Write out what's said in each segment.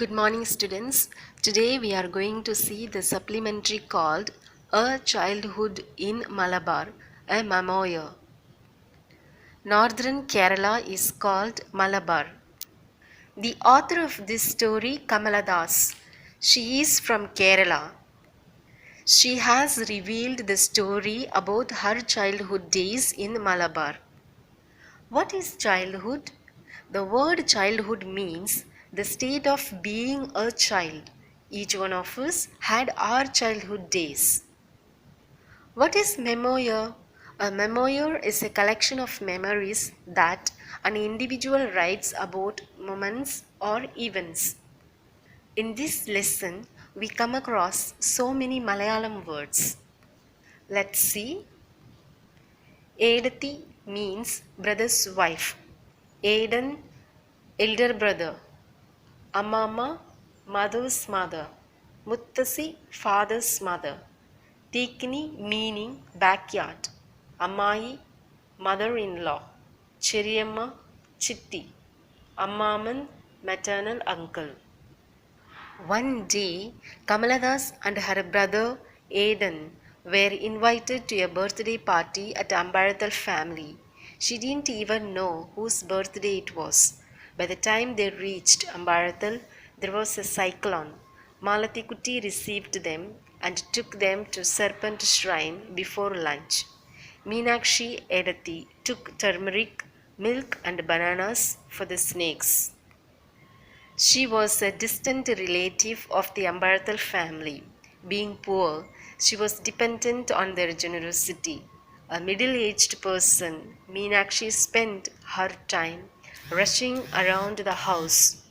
Good morning, students. Today we are going to see the supplementary called A Childhood in Malabar, a memoir. Northern Kerala is called Malabar. The author of this story, Kamala Das, she is from Kerala. She has revealed the story about her childhood days in Malabar. What is childhood? The word childhood means the state of being a child. Each one of us had our childhood days. What is memoir? A memoir is a collection of memories that an individual writes about moments or events. In this lesson, we come across so many Malayalam words. Let's see. Edati means brother's wife. Aiden, elder brother. Amama, mother's mother. Muttasi, father's mother. Tikini, meaning backyard. Amai, mother-in-law. Cheriyamma, chitti. Ammaman, maternal uncle. One day, Kamaladas and her brother Aiden were invited to a birthday party at Ambarathal family. She didn't even know whose birthday it was. By the time they reached Ambarathal, there was a cyclone. Malathikutti received them and took them to Serpent Shrine before lunch. Meenakshi Edati took turmeric, milk and bananas for the snakes. She was a distant relative of the Ambarathal family. Being poor, she was dependent on their generosity. A middle-aged person, Meenakshi spent her time rushing around the house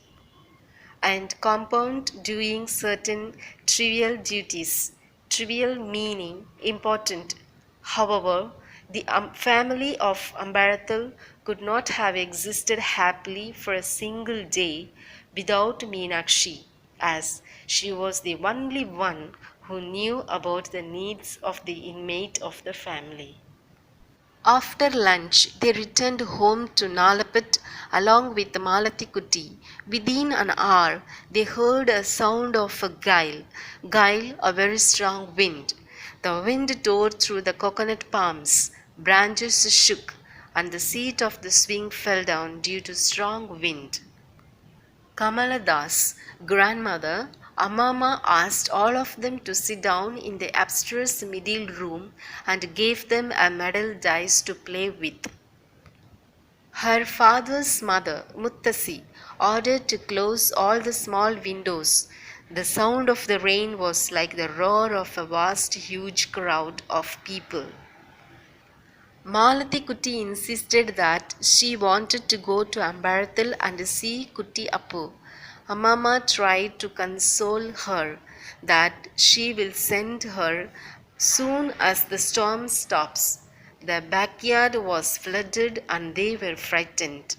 and compound doing certain trivial duties. Trivial meaning important. However, the family of Ambarathal could not have existed happily for a single day without Meenakshi, as she was the only one who knew about the needs of the inmate of the family. After lunch, they returned home to Nalapet along with Malathikutti. Within an hour, they heard a sound of a gale, a very strong wind. The wind tore through the coconut palms, branches shook, and the seat of the swing fell down due to strong wind. Kamala Das, grandmother, Amama asked all of them to sit down in the upstairs middle room and gave them a metal dice to play with. Her father's mother, Muttasi, ordered to close all the small windows. The sound of the rain was like the roar of a vast, huge crowd of people. Malathikutti insisted that she wanted to go to Ambarathal and see Kutti Appu. Amama tried to console her that she will send her soon as the storm stops. The backyard was flooded and they were frightened.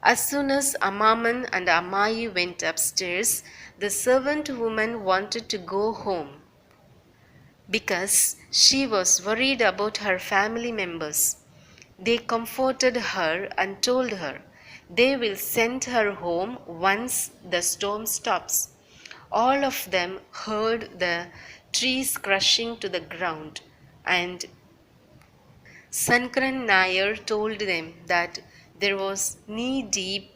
As soon as Ammaman and Amai went upstairs, the servant woman wanted to go home because she was worried about her family members. They comforted her and told her they will send her home once the storm stops. All of them heard the trees crushing to the ground, and Sankaran Nair told them that there was knee-deep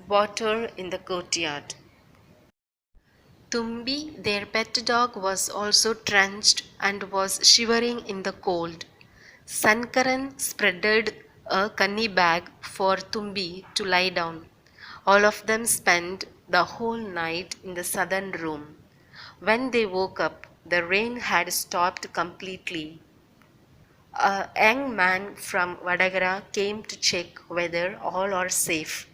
water in the courtyard. Tumbi, their pet dog, was also drenched and was shivering in the cold. Sankaran spreaded a kanni bag for Tumbi to lie down. All of them spent the whole night in the southern room. When they woke up, the rain had stopped completely. A young man from Vadagara came to check whether all are safe.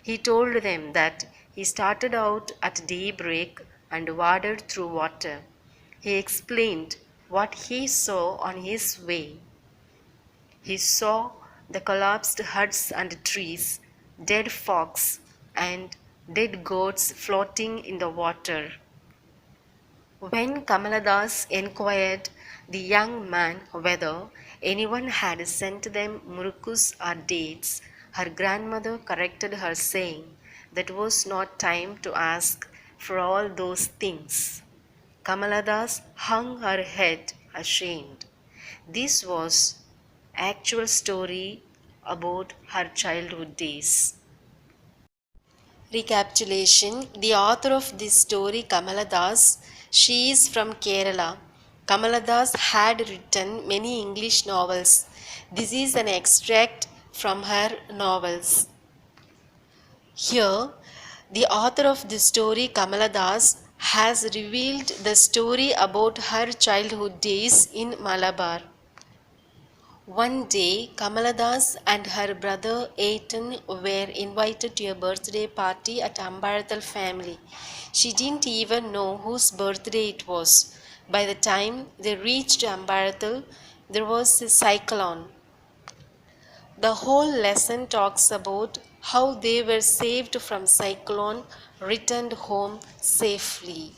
He told them that he started out at daybreak and waded through water. He explained what he saw on his way. He saw the collapsed huts and trees, dead fox, and dead goats floating in the water. When Kamaladas inquired the young man whether anyone had sent them murukus or dates, her grandmother corrected her, saying that was not time to ask for all those things. Kamaladas hung her head ashamed. This was actual story about her childhood days. Recapitulation. The author of this story, Kamala Das, she is from Kerala. Kamala Das had written many English novels. This is an extract from her novels. Here, the author of this story, Kamala Das, has revealed the story about her childhood days in Malabar. One day, Kamala Das and her brother Aitan were invited to a birthday party at Ambarathal family. She didn't even know whose birthday it was. By the time they reached Ambarathal, there was a cyclone. The whole lesson talks about how they were saved from cyclone, returned home safely.